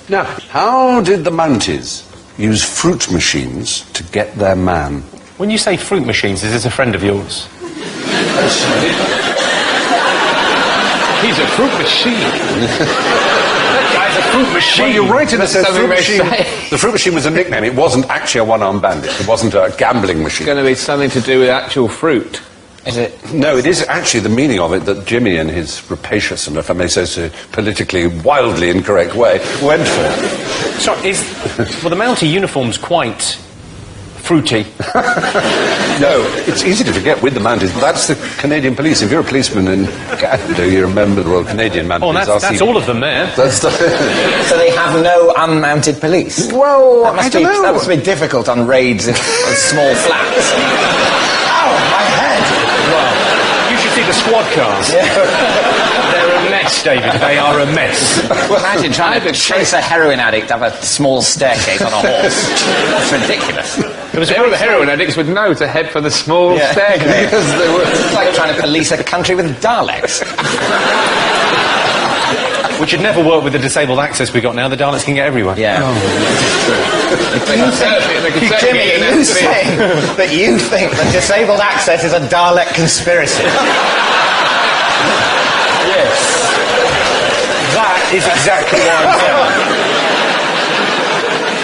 Now, how did the Mounties use fruit machines to get their man? When you say fruit machines, is this a friend of yours? He's a fruit machine. That guy's a fruit machine. Well, you're right in the sense fruit machine. The fruit machine was a nickname. It wasn't actually a one-armed bandit. It wasn't a gambling machine. It's going to be something to do with actual fruit. Is it? No, it is actually the meaning of it that Jimmy, in his rapacious and, if I may say so, politically wildly incorrect way, went for. Sorry, well, the Mountie uniform's quite fruity. No, it's easy to forget with the Mounties. That's the Canadian police. If you're a policeman in Canada, you remember the Royal Canadian Mounted Police. Oh, that's all of them there. That's the So they have no unmounted police? Well, that must that must be difficult on raids in small flats. Ow, my head! Well, you should see the squad cars. Yeah. They're a mess, David. They are a mess. Well, imagine trying to chase a heroin addict up a small staircase on a horse. That's ridiculous. All the heroin addicts would know to head for the small staircase. Because they were, it's like trying to police a country with Daleks. Which would never work with the disabled access we got now. The Daleks can get everywhere. Yeah. Jimmy, are you saying that you think that disabled access is a Dalek conspiracy? Yes. That is exactly what I'm saying.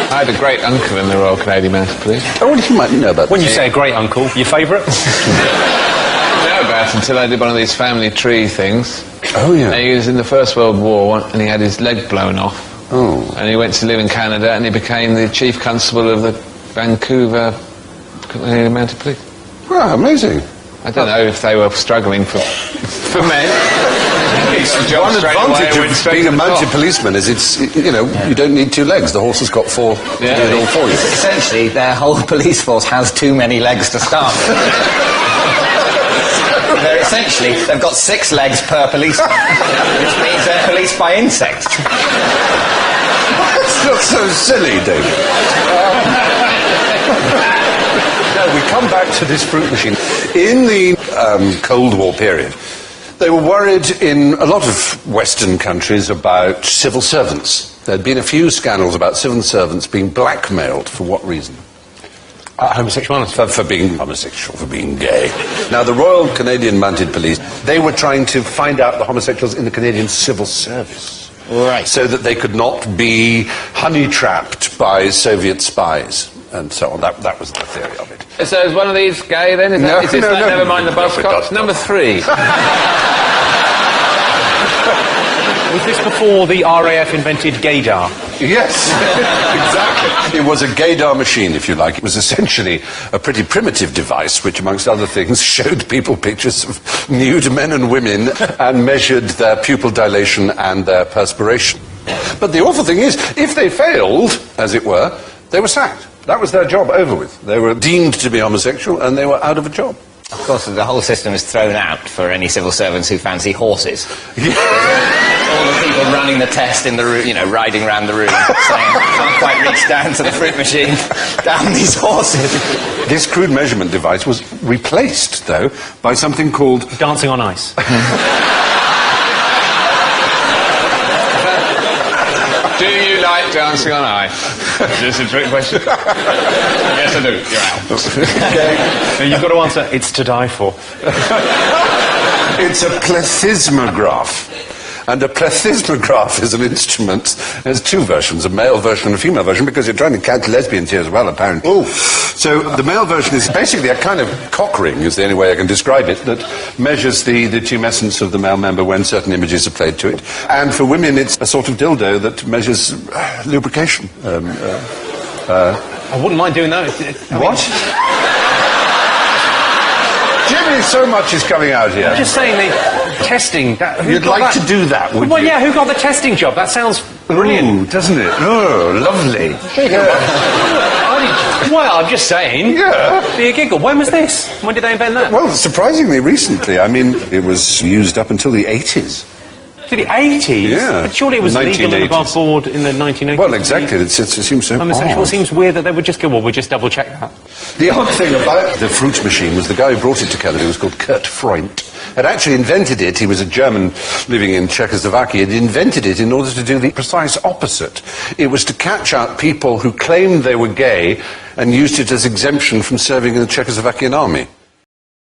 I had a great uncle in the Royal Canadian Mounted Police. Oh, well, you might know about When you say a great uncle, your favourite? I didn't know about it until I did one of these family tree things. Oh, yeah. And he was in the First World War and he had his leg blown off. Oh. And he went to live in Canada and he became the chief constable of the Vancouver Canadian Mounted Police. Wow, amazing. I don't know if they were struggling for men. One advantage of being a mounted policeman is it's, you know, you don't need two legs. The horse has got four to do it all for you. Essentially, their whole police force has too many legs to start with. They've got 6 legs per policeman, which means they're policed by insects. That's not so silly, David. No, we come back to this fruit machine. In the Cold War period, they were worried in a lot of Western countries about civil servants. There'd been a few scandals about civil servants being blackmailed. For what reason? Homosexuality. For being homosexual, for being gay. Now, the Royal Canadian Mounted Police, they were trying to find out the homosexuals in the Canadian Civil Service. Right. So that they could not be honey-trapped by Soviet spies, and so on. That was the theory of it. So is one of these gay then? Never mind the buzzcocks. Number 3. Was this before the RAF invented gaydar? Yes, exactly. It was a gaydar machine, if you like. It was essentially a pretty primitive device which, amongst other things, showed people pictures of nude men and women and measured their pupil dilation and their perspiration. But the awful thing is, if they failed, as it were, they were sacked. That was their job over with. They were deemed to be homosexual and they were out of a job. Of course, the whole system is thrown out for any civil servants who fancy horses. All the people running the test in the room, you know, riding around the room, saying, can't quite reach down to the fruit machine, down these horses. This crude measurement device was replaced, though, by something called Dancing on ice. Do you like dancing on ice? Is this a trick question? Yes, I do. You're out. Now, you've got to answer, it's to die for. It's a plethysmograph. And a plethysmograph is an instrument. There's 2 versions, a male version and a female version, because you're trying to catch lesbians here as well, apparently. Oh. So the male version is basically a kind of cock ring, is the only way I can describe it, that measures the tumescence of the male member when certain images are played to it. And for women, it's a sort of dildo that measures lubrication. I wouldn't mind doing that. What? Jimmy, so much is coming out here. I'm just saying the testing. You'd like to do that, would you? Well, yeah, who got the testing job? That sounds brilliant. Ooh, doesn't it? Oh, lovely. Well, I'm just saying. Yeah. Be a giggle. When was this? When did they invent that? Well, surprisingly recently. I mean, it was used up until the 80s. To the 80s? Yeah. But surely it was legal and above board in the 1980s. Well, exactly. It seems so homosexual odd. seems weird that they would just go, well, we'll just double-check that. The odd thing about the fruit machine was the guy who brought it to Canada was called Kurt Freund, had actually invented it. He was a German living in Czechoslovakia. He invented it in order to do the precise opposite. It was to catch out people who claimed they were gay and used it as exemption from serving in the Czechoslovakian army.